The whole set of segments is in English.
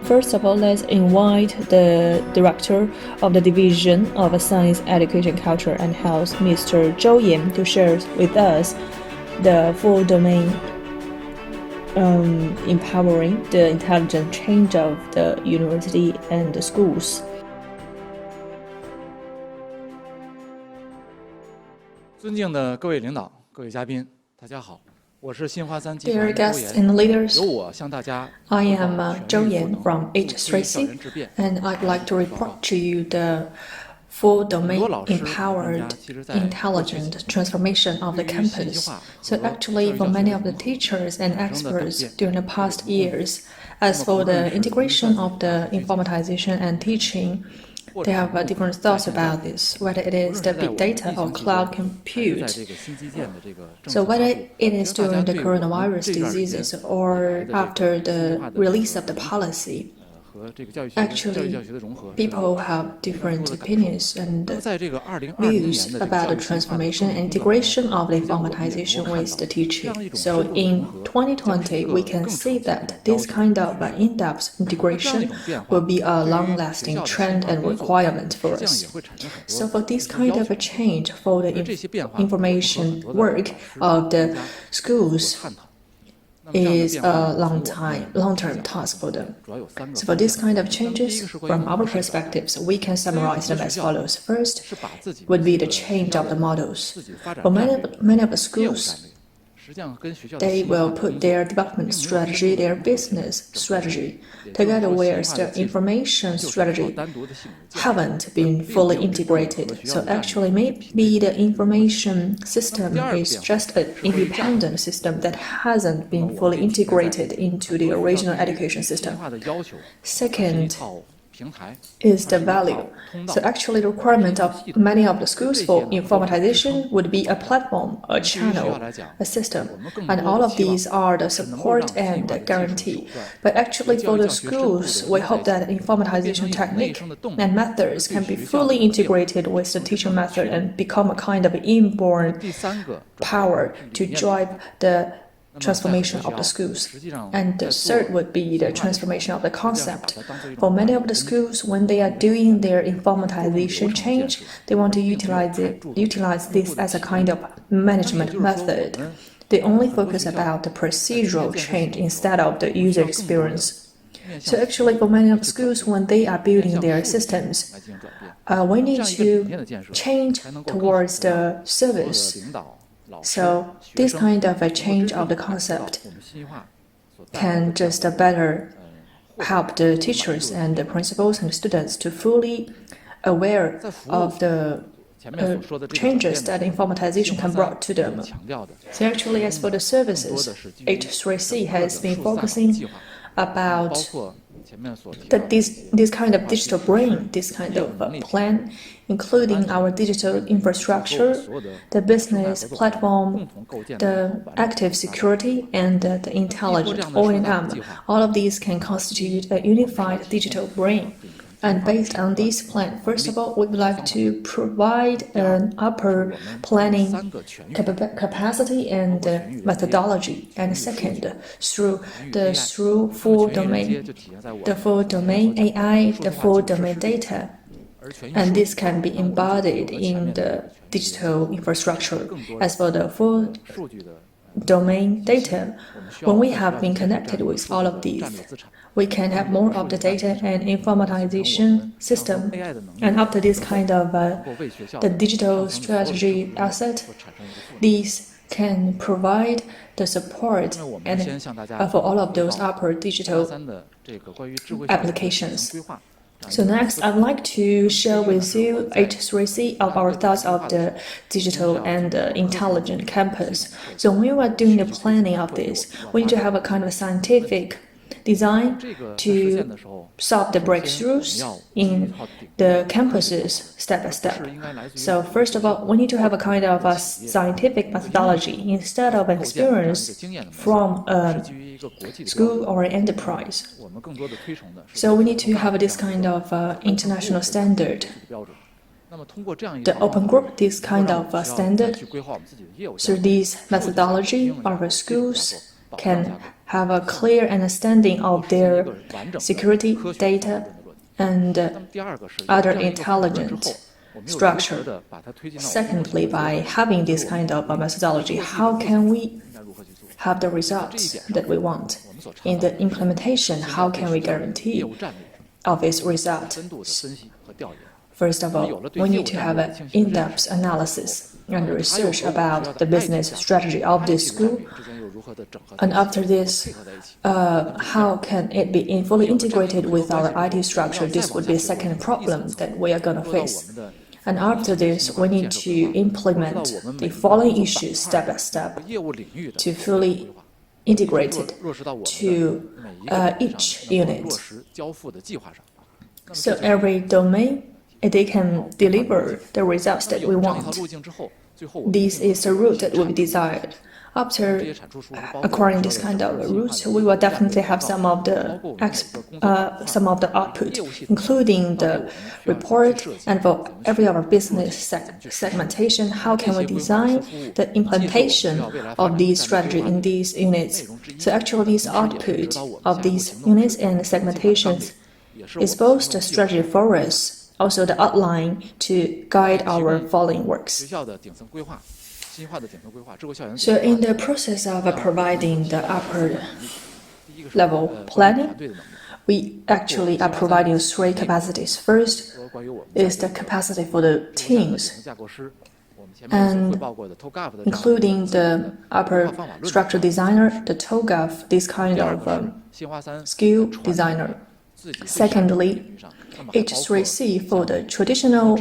First of all, let's invite the director of the Division of Science, Education, Culture and Health, Mr. Zhou Yan, to share with us the full domain empowering the intelligent change of the university and the schools. 尊敬的各位领导、各位嘉宾，大家好，我是新华三集 Dear 团 guests 周 and 岩， leaders, 由我向大家 I 汇 am 报 Zhou 全域赋 Yan 能 from 助推校 H3C, 园质变。 and I'd like to report to you the full domain empowered intelligent transformation of the campus. So actually, for many of the teachers and experts during the past years, as for the integration of the informatization and teaching, they have different thoughts about this, whether it is the big data or cloud compute. So whether it is during the coronavirus diseases or after the release of the policy, actually, people have different opinions and views about the transformation and integration of the informatization with the teaching. So in 2020, we can see that this kind of in-depth integration will be a long-lasting trend and requirement for us. So for this kind of a change for the information work of the schools, is a long-term task for them. So for this kind of changes, from our perspectives, we can summarize them as follows. First would be the change of the models. For many of the schools, they will put their development strategy, their business strategy, together with the information strategy haven't been fully integrated. So actually, maybe the information system is just an independent system that hasn't been fully integrated into the original education system. Second is the value. So actually, the requirement of many of the schools for informatization would be a platform, a channel, a system, and all of these are the support and the guarantee. But actually, for the schools, we hope that informatization technique and methods can be fully integrated with the teaching method and become a kind of inborn power to drive the transformation of the schools. And the third would be the transformation of the concept. For many of the schools, when they are doing their informatization change, they want to utilize this as a kind of management method. They only focus about the procedural change instead of the user experience. So actually, for many of the schools, when they are building their systems, we need to change towards the service. So this kind of a change of the concept can just better help the teachers and the principals and students to fully aware of the changes that informatization can bring to them. So actually, as for the services, H3C has been focusing about this kind of digital brain, this kind of plan, including our digital infrastructure, the business platform, the active security, and the intelligent O&M. All of these can constitute a unified digital brain. And based on this plan, first of all, we would like to provide an upper planning capacity and methodology. And second, through full domain, the full domain AI, the full domain data. And this can be embodied in the digital infrastructure. As for the full domain data, when we have been connected with all of these, we can have more of the data and informatization system. And after this kind of the digital strategy asset, these can provide the support and for all of those upper digital applications. So next, I'd like to share with you H3C of our thoughts of the digital and intelligent campus. So when we were doing the planning of this, we need to have a kind of scientific design to solve the breakthroughs in the campuses step by step. So first of all, we need to have a kind of a scientific methodology instead of experience from a school or an enterprise. So we need to have this kind of international standard. The open group, this kind of standard, through this methodology, our schools can have a clear understanding of their security, data, and other intelligent structure. Secondly, by having this kind of methodology, how can we have the results that we want? In the implementation, how can we guarantee of its result? First of all, we need to have an in-depth analysis and research about the business strategy of this school. And after this, how can it be fully integrated with our IT structure? This would be a second problem that we are going to face. And after this, we need to implement the following issues step by step to fully integrate it to each unit. So every domain, they can deliver the results that we want. This is the route that we desired. After acquiring this kind of route, we will definitely have some of the output, including the report, and for every other business segmentation, how can we design the implementation of these strategy in these units? So actually, this output of these units and segmentations is both the strategy for us, also the outline to guide our following works. So in the process of providing the upper level planning, we actually are providing three capacities. First is the capacity for the teams, and including the upper structure designer, the TOGAF, this kind of skill designer. Secondly, H3C for the traditional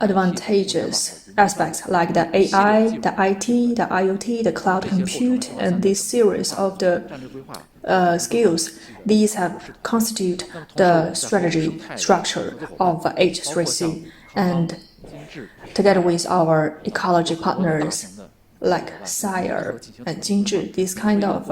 advantageous aspects like the AI, the IT, the IoT, the cloud compute, and this series of the skills. These have constitute the strategy structure of H3C, and together with our ecology partners like Sire and Jingzhi, these kind of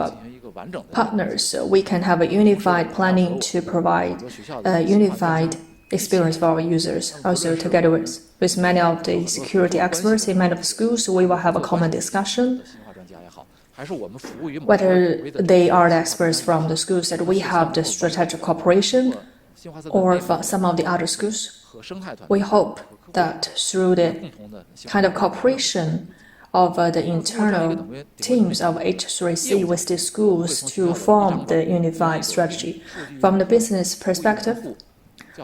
partners, we can have a unified planning to provide a unified experience for our users. Also, together with many of the security experts in many of the schools, we will have a common discussion. Whether they are the experts from the schools that we have the strategic cooperation, or for some of the other schools, we hope that through the kind of cooperation of the internal teams of H3C with the schools to form the unified strategy. From the business perspective,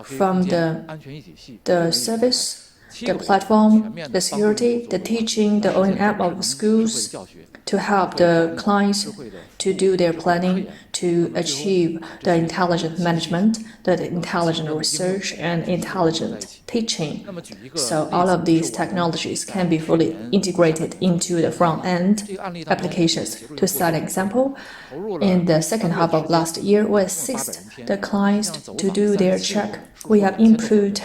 from the service, the platform, the security, the teaching, the O&M of the schools, to help the clients to do their planning, to achieve the intelligent management, the intelligent research, and intelligent teaching. So all of these technologies can be fully integrated into the front-end applications. To cite an example, in the second half of last year, we assist the clients to do their check. We have improved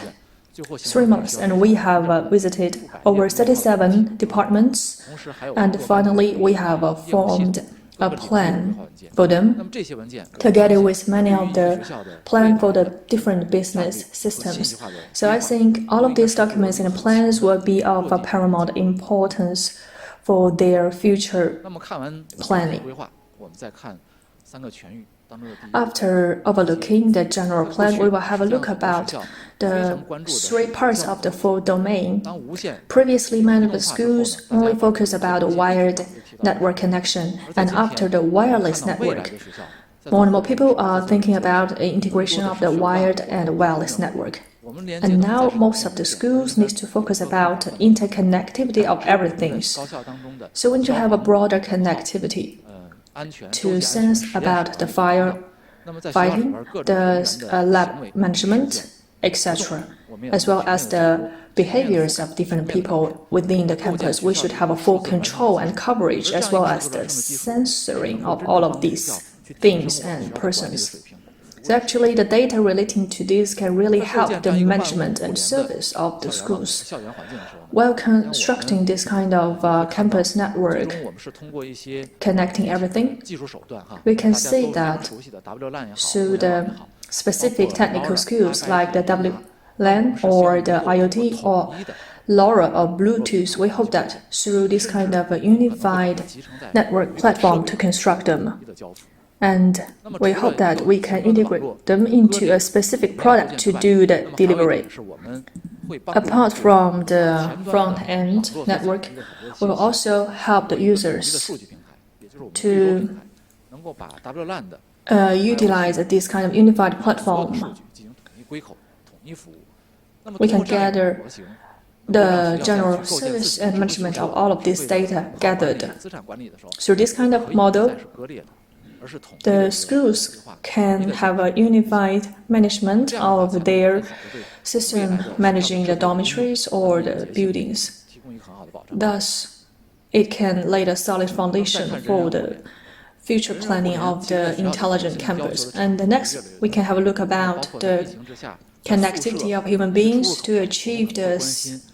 3 months, and we have visited over 37 departments, and finally we have formed a plan for them, together with many of the plan for the different business systems. So I think all of these documents and plans will be of paramount importance for their future planning. After overlooking the general plan, we will have a look about the 3 parts of the 4 domain. Previously, many of the schools only focused about wired network connection, and after the wireless network, more and more people are thinking about the integration of the wired and wireless network. And now most of the schools need to focus about interconnectivity of everything. So we need to have a broader connectivity to sense about the fighting, the lab management, etc., as well as the behaviors of different people within the campus. We should have a full control and coverage, as well as the censoring of all of these things and persons. So actually, the data relating to this can really help the management and service of the schools. While constructing this kind of campus network, connecting everything, we can see that through the specific technical skills like the WLAN or the IoT or LoRa or Bluetooth, we hope that through this kind of a unified network platform to construct them, And we hope that we can integrate them into a specific product to do the delivery. Apart from the front-end network, we will also help the users to utilize this kind of unified platform. We can gather the general service and management of all of this data gathered. Through this kind of model, the schools can have a unified management of their system managing the dormitories or the buildings. Thus, it can lay a solid foundation for the future planning of the intelligent campus. And next, we can have a look about the connectivity of human beings to achieve this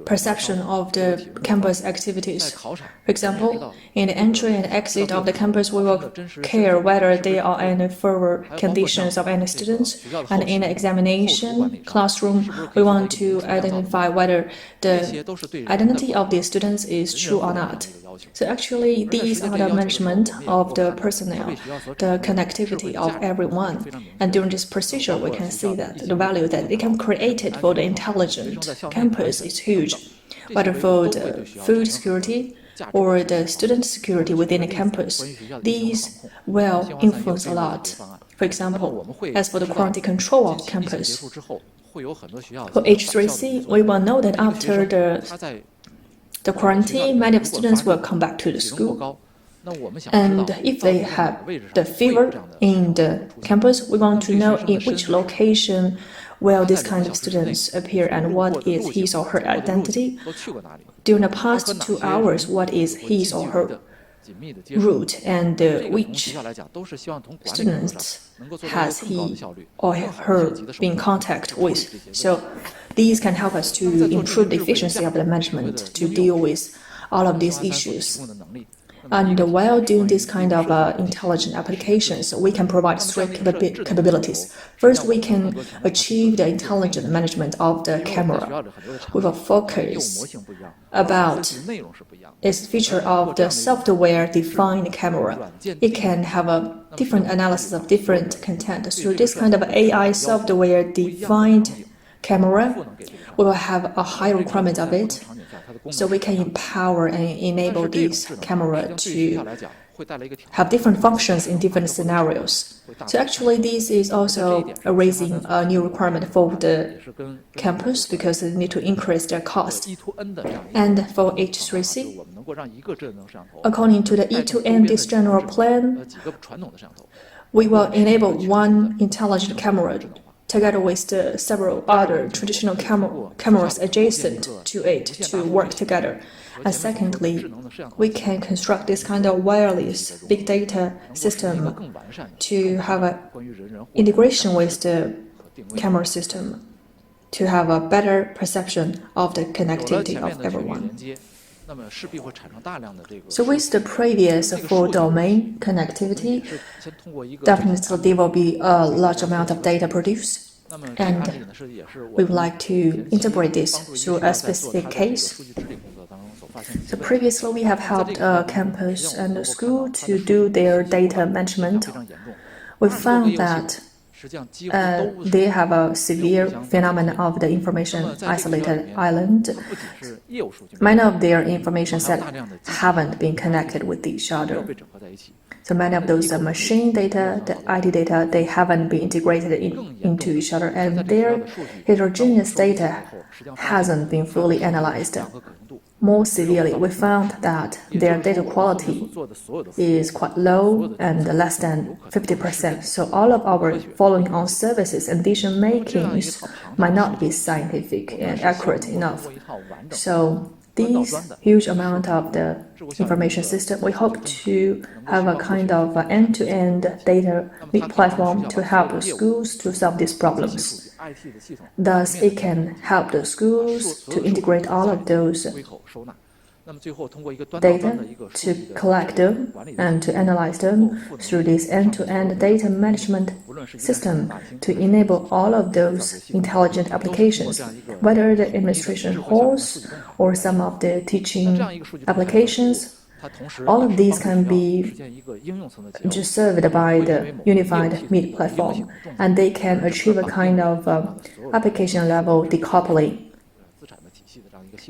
perception of the campus activities. For example, in the entry and exit of the campus, we will care whether there are any further conditions of any students. And in the examination classroom, we want to identify whether the identity of the students is true or not. So actually, these are the management of the personnel, the connectivity of everyone. And during this procedure, we can see that the value that it can create it for the intelligent campus is huge, whether for the food security or the student security within the campus. These will influence a lot. For example, as for the quality control of campus, for H3C, we will know that after the quarantine, many of students will come back to the school. And if they have the fever in the campus, we want to know in which location will this kind of students appear and what is his or her identity. During the past 2 hours, what is his or her route and which students has he or her been in contact with. So these can help us to improve the efficiency of the management to deal with all of these issues. And while doing this kind of intelligent applications, we can provide three capabilities. First, we can achieve the intelligent management of the camera. We will focus about its feature of the software-defined camera. It can have a different analysis of different content. Through this kind of AI software-defined camera, we will have a high requirement of it. So we can empower and enable this camera to have different functions in different scenarios. So actually, this is also raising a new requirement for the campus because they need to increase their cost. And for H3C, according to the E2M, this general plan, we will enable one intelligent camera together with the several other traditional cameras adjacent to it to work together. And secondly, we can construct this kind of wireless big data system to have an integration with the camera system to have a better perception of the connectivity of everyone. So with the previous full domain connectivity, definitely there will be a large amount of data produced, and we would like to integrate this through a specific case. So previously, we have helped a campus and a school to do their data management. We found that they have a severe phenomenon of the information isolated island. Many of their information sets haven't been connected with each other. So many of those machine data, the IT data, they haven't been integrated into each other, and their heterogeneous data hasn't been fully analyzed. More severely, we found that their data quality is quite low and less than 50%. So all of our following on services and decision makings might not be scientific and accurate enough. So this huge amount of the information system, we hope to have a kind of end-to-end data platform to help the schools to solve these problems. Thus, it can help the schools to integrate all of those data, to collect them, and to analyze them through this end-to-end data management system to enable all of those intelligent applications, whether the administration halls or some of the teaching applications All of these can be just served by the unified meet platform, and they can achieve a kind of application level decoupling.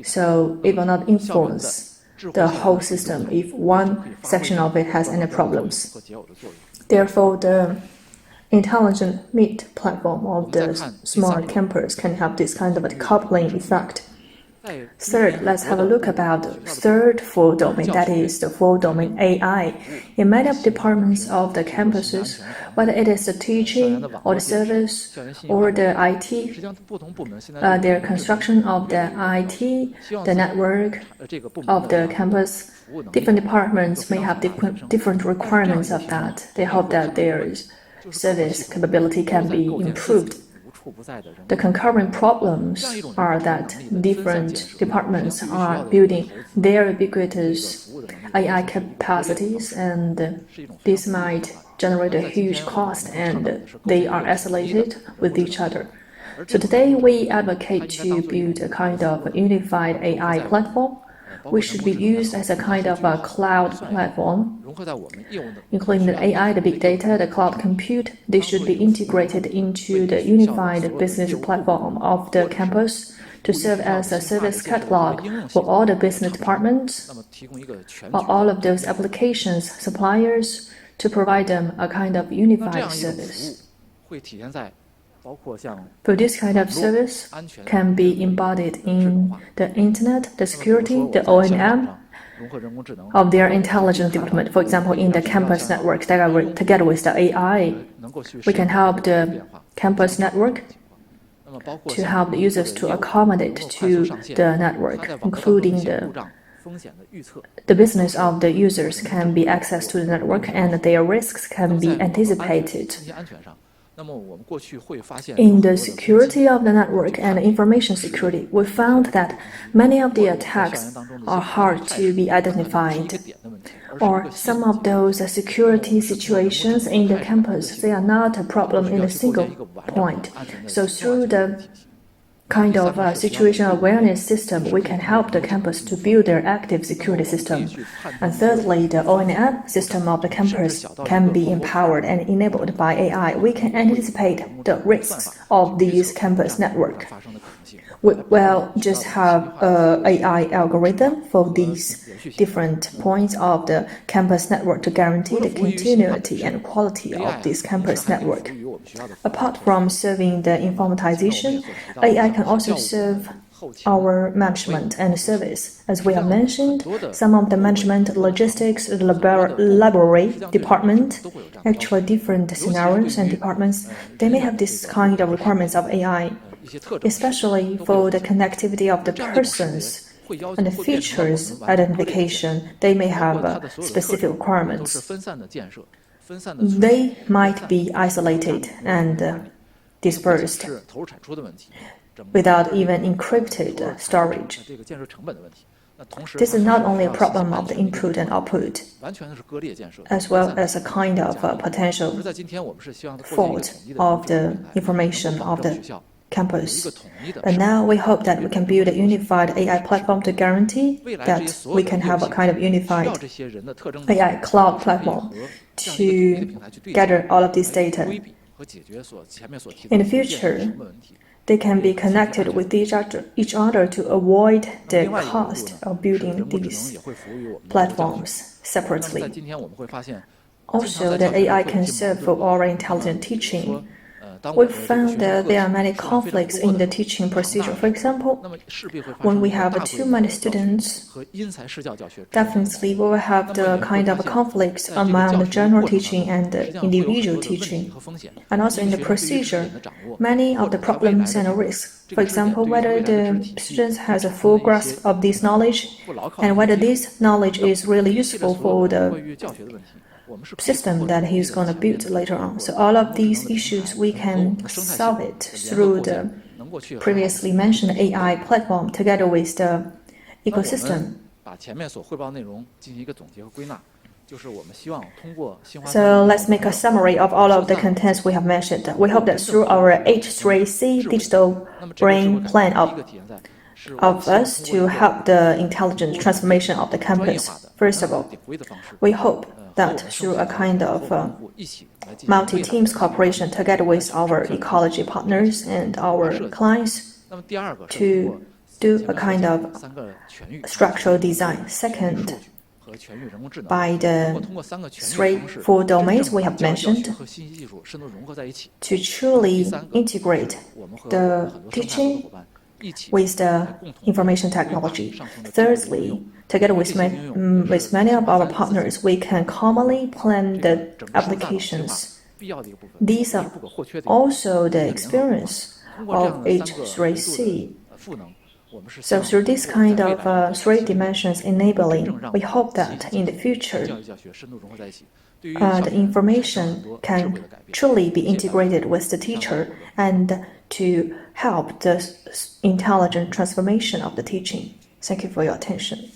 So it will not influence the whole system if one section of it has any problems. Therefore, the intelligent meet platform of the smart campus can have this kind of a decoupling effect. Third, let's have a look about the third full domain, that is the full domain AI. In many of the departments of the campuses, whether it is the teaching or the service or the IT, their construction of the IT, the network of the campus, different departments may have different requirements of that. They hope that their service capability can be improved. The concurrent problems are that different departments are building their ubiquitous AI capacities, and this might generate a huge cost, and they are isolated with each other. So today we advocate to build a kind of unified AI platform, which should be used as a kind of a cloud platform, including the AI, the big data, the cloud compute. They should be integrated into the unified business platform of the campus to serve as a service catalog for all the business departments or all of those applications suppliers to provide them a kind of unified service. So this kind of service can be embodied in the internet, the security, the O&M of their intelligence development. For example, in the campus network, together with the AI, we can help the campus network to help the users to accommodate to the network, including the business of the users can be accessed to the network and their risks can be anticipated. In the security of the network and information security, we found that many of the attacks are hard to be identified, or some of those security situations in the campus, they are not a problem in a single point. So through the kind of situation awareness system, we can help the campus to build their active security system. And thirdly, the O&M system of the campus can be empowered and enabled by AI. We can anticipate the risks of these campus network. We will just have an AI algorithm for these different points of the campus network to guarantee the continuity and quality of this campus network. Apart from serving the informatization, AI can also serve our management and service. As we have mentioned, some of the management, logistics, library department, actually different scenarios and departments, they may have this kind of requirements of AI, especially for the connectivity of the persons and the features identification. They may have specific requirements. They might be isolated and dispersed without even encrypted storage. This is not only a problem of the input and output, as well as a kind of potential fault of the information of the campus. But now we hope that we can build a unified AI platform to guarantee that we can have a kind of unified AI cloud platform to gather all of this data. In the future, they can be connected with each other to avoid the cost of building these platforms separately. Also, the AI can serve for our intelligent teaching. We found that there are many conflicts in the teaching procedure. For example, when we have too many students, definitely we will have the kind of conflicts among the general teaching and the individual teaching. And also in the procedure, many of the problems and risks. For example, whether the students has a full grasp of this knowledge and whether this knowledge is really useful for the system that he's going to build later on. So all of these issues, we can solve it through the previously mentioned AI platform together with the ecosystem. So let's make a summary of all of the contents we have mentioned. We hope that through our H3C digital brain plan of of us to help the intelligent transformation of the campus. First of all, we hope that through a kind of multi-teams cooperation together with our ecology partners and our clients to do a kind of structural design. Second, by the 3-4 domains we have mentioned, to truly integrate the teaching with the information technology. Thirdly, together with many of our partners, we can commonly plan the applications. These are also the experience of H3C. So through this kind of 3 dimensions enabling, we hope that in the future, the information can truly be integrated with the teacher and to help the intelligent transformation of the teaching. Thank you for your attention.